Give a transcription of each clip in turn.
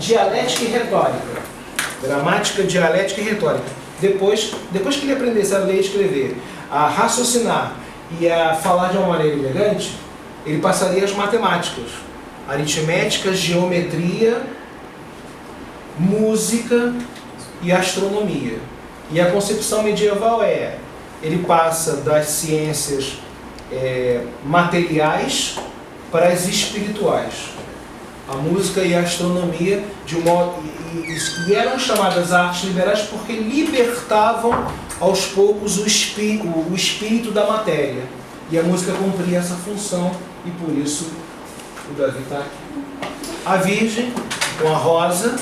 dialética e retórica. Gramática, dialética e retórica. Depois que ele aprendesse a ler e escrever, a raciocinar e a falar de uma maneira elegante, ele passaria às matemáticas. Aritmética, geometria, música e astronomia. E a concepção medieval ele passa das ciências materiais para as espirituais. A música e a astronomia e eram chamadas artes liberais porque libertavam aos poucos o espírito da matéria. E a música cumpria essa função e por isso o Davi está aqui. A Virgem, com a rosa,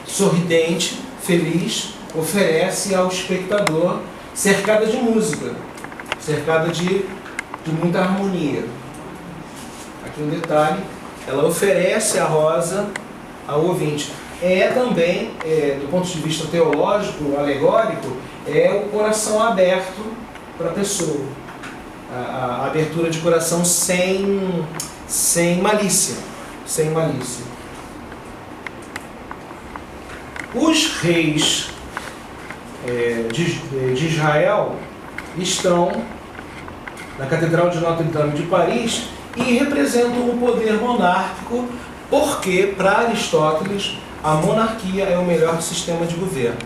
sorridente, feliz, oferece ao espectador, cercada de música, cercada de muita harmonia. Aqui um detalhe, ela oferece a rosa ao ouvinte. Também, do ponto de vista teológico, alegórico, o coração aberto para a pessoa. A abertura de coração sem malícia. Sem malícia. Os reis de Israel estão na Catedral de Notre-Dame de Paris e representam o poder monárquico, porque, para Aristóteles, a monarquia é o melhor sistema de governo.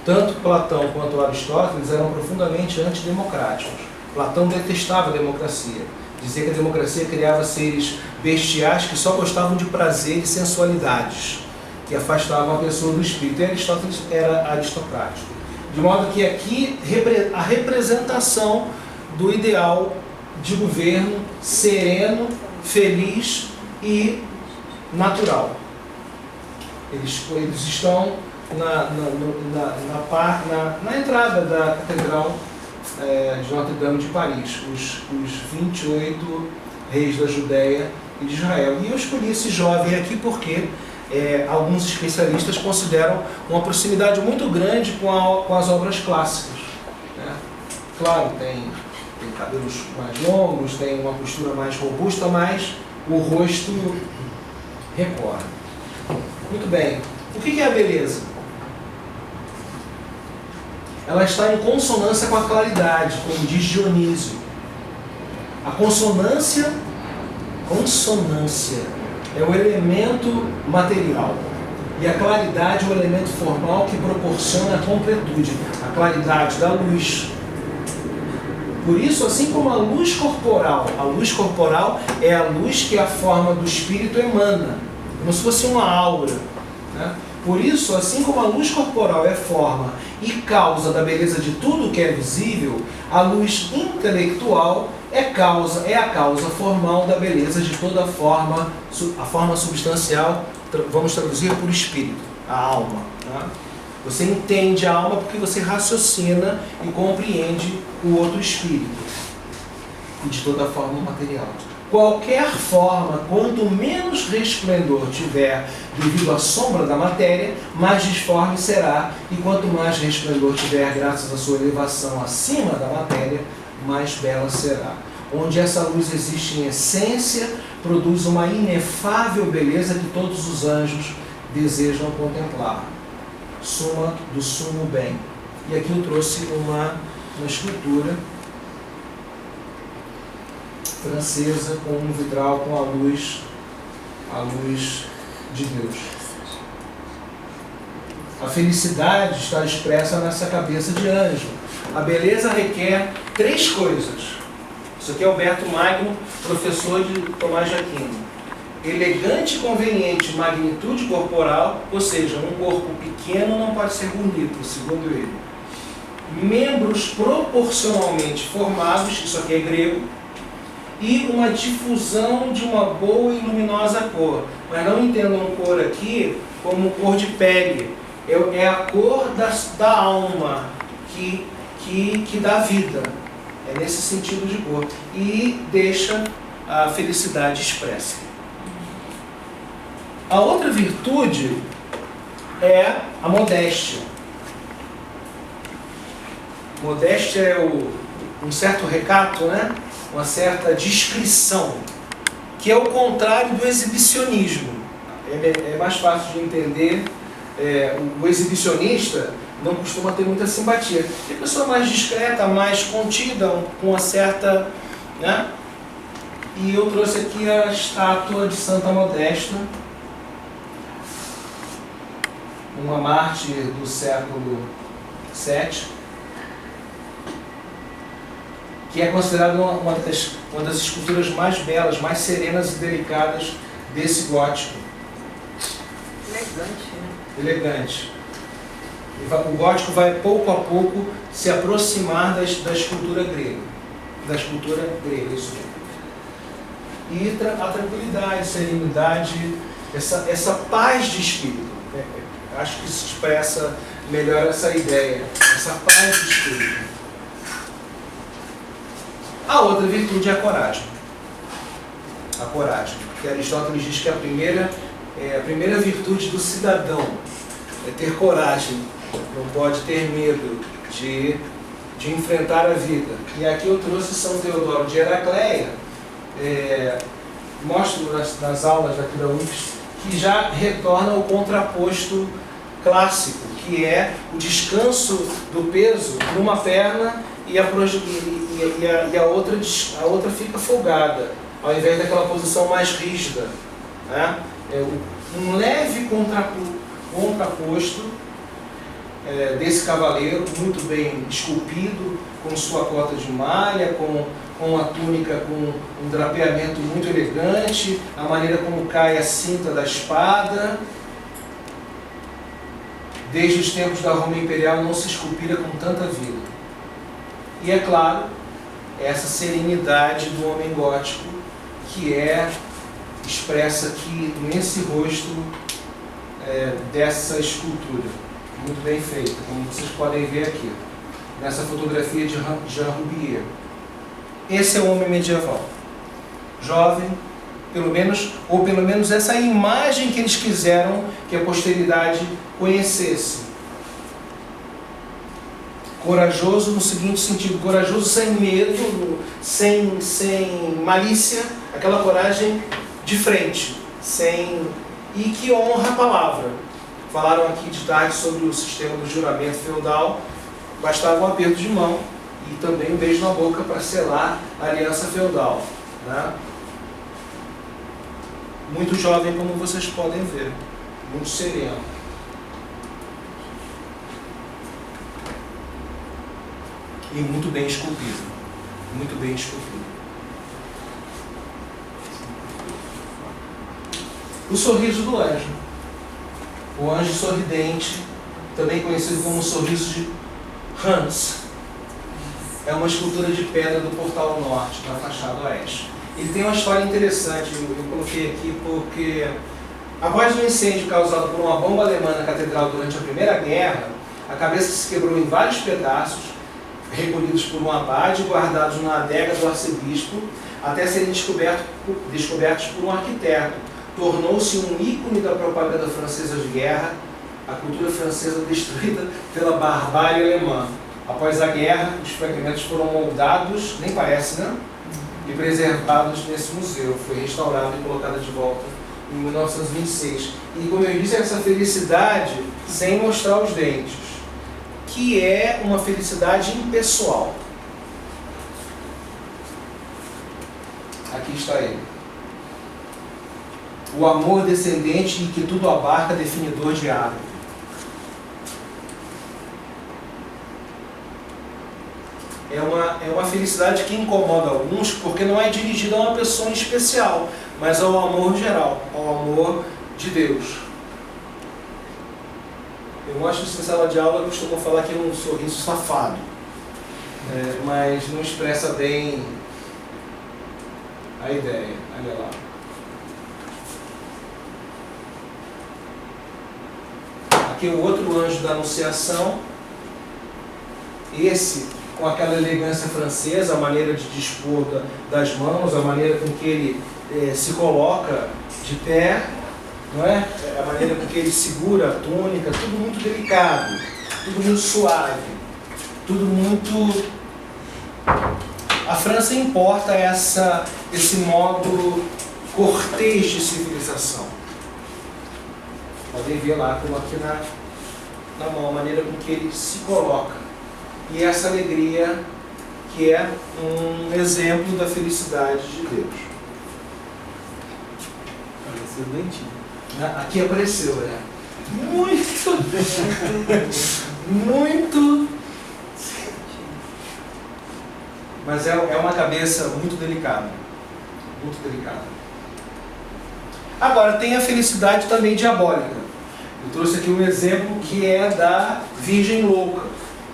Tanto Platão quanto Aristóteles eram profundamente antidemocráticos. Platão detestava a democracia. Dizia que a democracia criava seres bestiais que só gostavam de prazer e sensualidades, que afastavam a pessoa do espírito. E Aristóteles era aristocrático. De modo que aqui a representação do ideal de governo sereno, feliz e natural. Eles estão na entrada da Catedral de Notre-Dame de Paris, os 28 reis da Judéia e de Israel. E eu escolhi esse jovem aqui porque alguns especialistas consideram uma proximidade muito grande com as obras clássicas. Né? Claro, tem cabelos mais longos, tem uma postura mais robusta, mas o rosto recorre. Muito bem. O que é a beleza? Ela está em consonância com a claridade, como diz Dionísio. A consonância é o elemento material. E a claridade é o elemento formal que proporciona a completude. A claridade da luz. Por isso, assim como a luz corporal é a luz que a forma do espírito emana, como se fosse uma aura. Né? Por isso, assim como a luz corporal é forma e causa da beleza de tudo que é visível, a luz intelectual é a causa formal da beleza de toda a forma substancial, vamos traduzir por espírito, a alma. Tá? Você entende a alma porque você raciocina e compreende o outro espírito, e de toda a forma material. Qualquer forma, quanto menos resplendor tiver devido à sombra da matéria, mais disforme será, e quanto mais resplendor tiver graças à sua elevação acima da matéria, mais bela será. Onde essa luz existe em essência, produz uma inefável beleza que todos os anjos desejam contemplar. Suma do sumo bem. E aqui eu trouxe uma escultura francesa com um vitral com a luz de Deus. A felicidade está expressa nessa cabeça de anjo. A beleza requer 3 coisas. Isso aqui é Alberto Magno, professor de Tomás de Aquino. Elegante, conveniente, magnitude corporal, ou seja, um corpo pequeno não pode ser bonito, segundo ele. Membros proporcionalmente formados, isso aqui é grego, e uma difusão de uma boa e luminosa cor. Mas não entendam cor aqui como cor de pele. É a cor da alma que dá vida. É nesse sentido de cor. E deixa a felicidade expressa. A outra virtude é a modéstia. Modéstia é um certo recato, né? Uma certa discrição, que é o contrário do exibicionismo. é mais fácil de entender. O exibicionista não costuma ter muita simpatia. E a pessoa mais discreta, mais contida, com uma certa... né? E eu trouxe aqui a estátua de Santa Modesta, uma mártir do século VII, que é considerada uma das esculturas mais belas, mais serenas e delicadas desse gótico. Elegante, né? Elegante. O gótico vai pouco a pouco se aproximar da escultura grega. Da escultura grega, isso mesmo. E a tranquilidade, a serenidade, essa paz de espírito. Acho que se expressa melhor essa ideia, essa paz de espírito. A outra virtude é a coragem. A coragem. Que Aristóteles diz que a primeira virtude do cidadão é ter coragem. Não pode ter medo de enfrentar a vida. E aqui eu trouxe São Teodoro de Heracleia, mostro nas aulas daqui da UFS, que já retorna ao contraposto clássico, que é o descanso do peso numa perna e a outra fica folgada, ao invés daquela posição mais rígida. Né? Um leve contraposto desse cavaleiro, muito bem esculpido, com sua cota de malha, com a túnica com um drapeamento muito elegante, a maneira como cai a cinta da espada. Desde os tempos da Roma Imperial não se esculpira com tanta vida. E é claro, essa serenidade do homem gótico que é expressa aqui nesse rosto dessa escultura. Muito bem feita, como vocês podem ver aqui, nessa fotografia de Jean Roubier. Esse é o homem medieval. Jovem, pelo menos essa é a imagem que eles quiseram que a posteridade conhecesse. Corajoso no seguinte sentido, corajoso sem medo, sem malícia, aquela coragem de frente, e que honra a palavra. Falaram aqui de tarde sobre o sistema do juramento feudal, bastava um aperto de mão e também um beijo na boca para selar a aliança feudal. Né? Muito jovem, como vocês podem ver, muito sereno. E muito bem esculpido. Muito bem esculpido. O sorriso do anjo. O anjo sorridente, também conhecido como o sorriso de Hans. É uma escultura de pedra do portal norte, na fachada oeste. Ele tem uma história interessante, eu coloquei aqui porque após um incêndio causado por uma bomba alemã na catedral durante a Primeira Guerra, a cabeça se quebrou em vários pedaços, recolhidos por um abade e guardados na adega do arcebispo, até serem descobertos por um arquiteto. Tornou-se um ícone da propaganda francesa de guerra, a cultura francesa destruída pela barbárie alemã. Após a guerra, os fragmentos foram moldados, nem parece, né? E preservados nesse museu. Foi restaurado e colocado de volta em 1926. E como eu disse, essa felicidade sem mostrar os dentes, que é uma felicidade impessoal. Aqui está ele. O amor descendente e que tudo abarca, definidor de hábito. É uma felicidade que incomoda alguns porque não é dirigida a uma pessoa em especial, mas ao amor geral, ao amor de Deus. Eu mostro isso em sala de aula, eu costumo falar que é um sorriso safado, mas não expressa bem a ideia. Olha lá. Aqui o outro anjo da Anunciação, esse com aquela elegância francesa, a maneira de dispor das mãos, a maneira com que ele se coloca de pé, não é? A maneira com que ele segura a túnica, tudo muito delicado, tudo muito suave, tudo muito... A França importa esse modo cortês de civilização. Podem ver lá como aqui na mão, a maneira com que ele se coloca. E essa alegria que é um exemplo da felicidade de Deus. Apareceu o dentinho. Aqui apareceu, né? Muito, muito. Mas é uma cabeça muito delicada. Muito delicada. Agora, tem a felicidade também diabólica. Eu trouxe aqui um exemplo que é da virgem louca,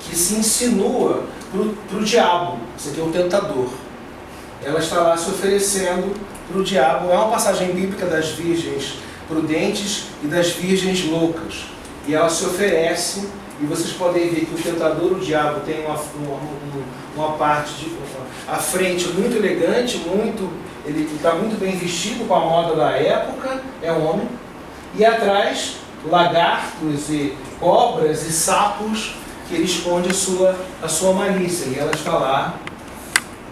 que se insinua para o diabo. Esse aqui é o tentador. Ela está lá se oferecendo para o diabo. É uma passagem bíblica das virgens prudentes e das virgens loucas. E ela se oferece, e vocês podem ver que o tentador, o diabo, tem uma parte à frente muito elegante, ele está muito bem vestido com a moda da época, é homem, e atrás lagartos e cobras e sapos que ele esconde a sua malícia. E ela está lá,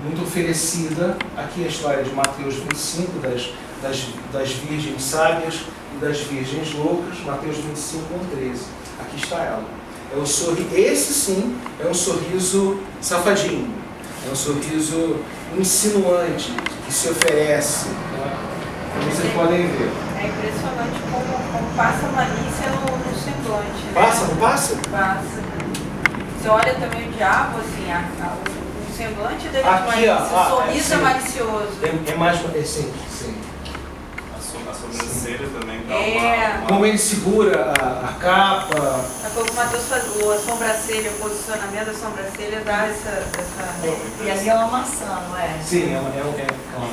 muito oferecida. Aqui a história de Mateus 25, das virgens sábias e das virgens loucas, Mateus 25, 13. Aqui está ela. É um sorriso, esse sim é um sorriso safadinho, é um sorriso insinuante, que se oferece, né? Como vocês podem ver. É impressionante como passa a malícia no semblante. Né? Passa, não passa? Passa. Você olha também o diabo, assim, o semblante dele Aqui, é ó, o sorriso é malicioso. É mais, sim. A sobrancelha também dá uma... Como ele segura a capa. Foi o que o Matheus falou, a sobrancelha, o posicionamento da sobrancelha dá essa... E ali é uma maçã, não é? Sim, claro.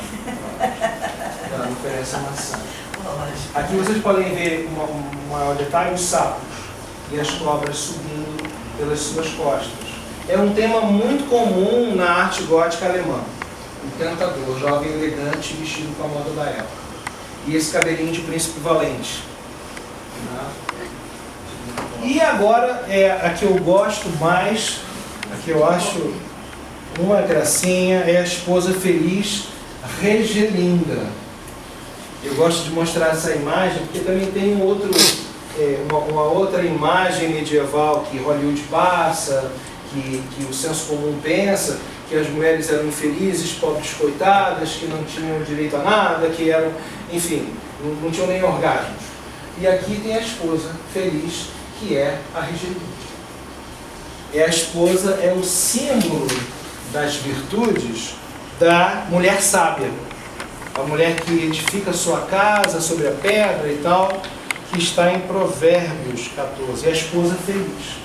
Ela oferece a maçã. Lógico. Aqui vocês podem ver um maior detalhe, os sapos e as cobras subindo pelas suas costas. É um tema muito comum na arte gótica alemã. O tentador, jovem elegante, vestido com a moda da época. E esse cabelinho de príncipe valente. E agora, a que eu gosto mais, a que eu acho uma gracinha, é a esposa feliz, Regelinda. Eu gosto de mostrar essa imagem, porque também tem uma outra imagem medieval que Hollywood passa, que o senso comum pensa, que as mulheres eram infelizes, pobres coitadas, que não tinham direito a nada, que eram, enfim, não tinham nem orgasmos. E aqui tem a esposa feliz, que é a Regelinda. A esposa é o símbolo das virtudes da mulher sábia. A mulher que edifica sua casa sobre a pedra e tal, que está em Provérbios 14. É a esposa feliz.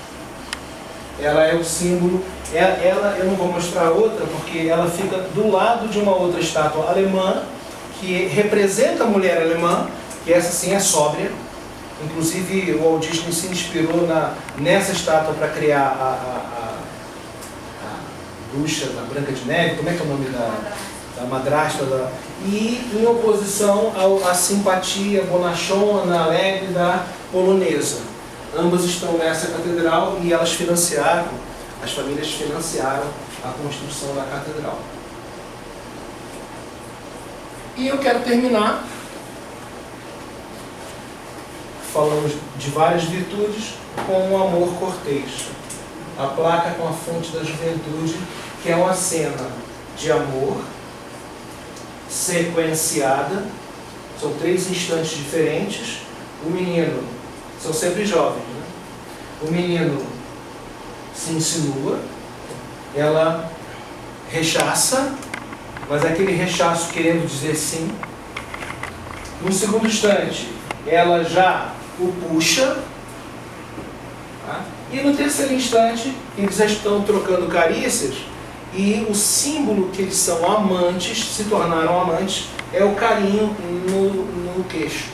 Ela é o símbolo. Eu não vou mostrar outra, porque ela fica do lado de uma outra estátua alemã, que representa a mulher alemã, que essa sim é sóbria. Inclusive, o Walt Disney se inspirou nessa estátua para criar a bruxa da Branca de Neve. Como é que é o nome da madrasta? E em oposição à simpatia bonachona, alegre da polonesa. Ambas estão nessa catedral e as famílias financiaram a construção da catedral. E eu quero terminar falando de várias virtudes com o amor cortês. A placa com a fonte da juventude, que é uma cena de amor sequenciada. São 3 instantes diferentes. O menino, são sempre jovens, né? O menino se insinua, ela rechaça, mas aquele rechaço querendo dizer sim. No segundo instante, ela já o puxa, tá? E no terceiro instante, eles já estão trocando carícias e o símbolo que eles são amantes, se tornaram amantes, é o carinho no queixo.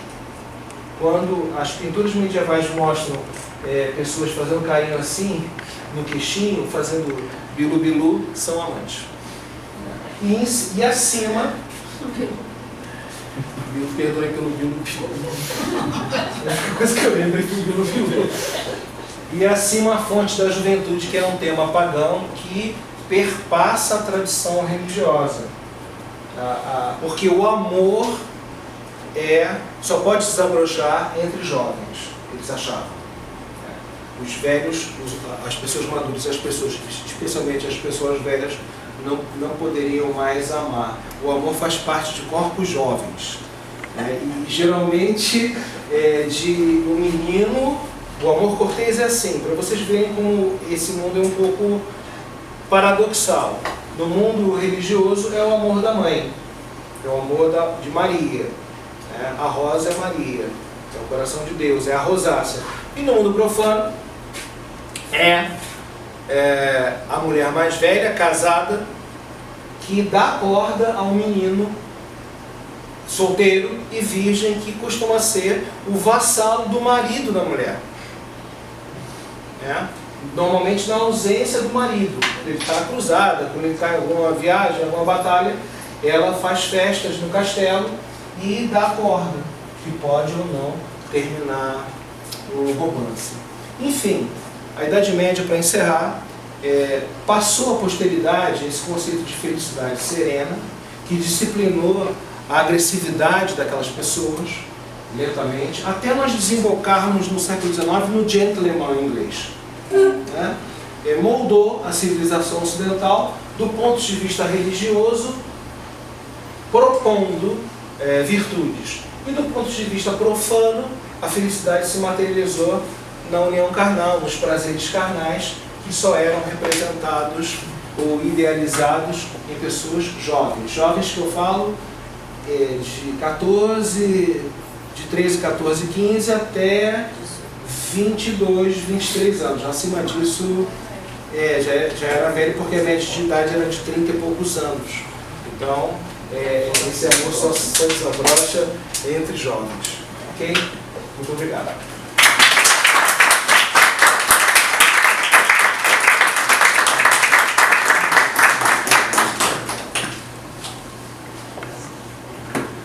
Quando as pinturas medievais mostram pessoas fazendo carinho assim, no queixinho, fazendo bilu-bilu, são amantes. E acima... Me perdoem pelo bilu-bilu. É a coisa que eu lembro é que o bilu-bilu. E acima a fonte da juventude, que é um tema pagão que perpassa a tradição religiosa. Porque o amor só pode se desabrochar entre jovens, eles achavam. Os velhos, as pessoas maduras, especialmente as pessoas velhas, não poderiam mais amar. O amor faz parte de corpos jovens. E geralmente, de um menino, o amor cortês é assim, para vocês verem como esse mundo é um pouco paradoxal. No mundo religioso é o amor da mãe, é o amor de Maria. A rosa é Maria, é o coração de Deus, é a rosácea. E no mundo profano a mulher mais velha, casada, que dá corda a um menino solteiro e virgem, que costuma ser o vassalo do marido da mulher. Normalmente na ausência do marido, quando ele está cruzada, quando ele está em alguma viagem, alguma batalha, ela faz festas no castelo e dá corda, que pode ou não terminar o romance. Enfim, a Idade Média, para encerrar, passou à posteridade esse conceito de felicidade serena, que disciplinou a agressividade daquelas pessoas, lentamente, até nós desembocarmos no século XIX no gentleman inglês. Moldou a civilização ocidental do ponto de vista religioso, propondo virtudes. E do ponto de vista profano, a felicidade se materializou na união carnal, nos prazeres carnais, que só eram representados ou idealizados em pessoas jovens. Jovens que eu falo de 13, 14, 15 até 22, 23 anos. Acima disso, já era velho, porque a média de idade era de 30 e poucos anos. Então, esse amor só se desabrocha entre jovens. Ok? Muito obrigado.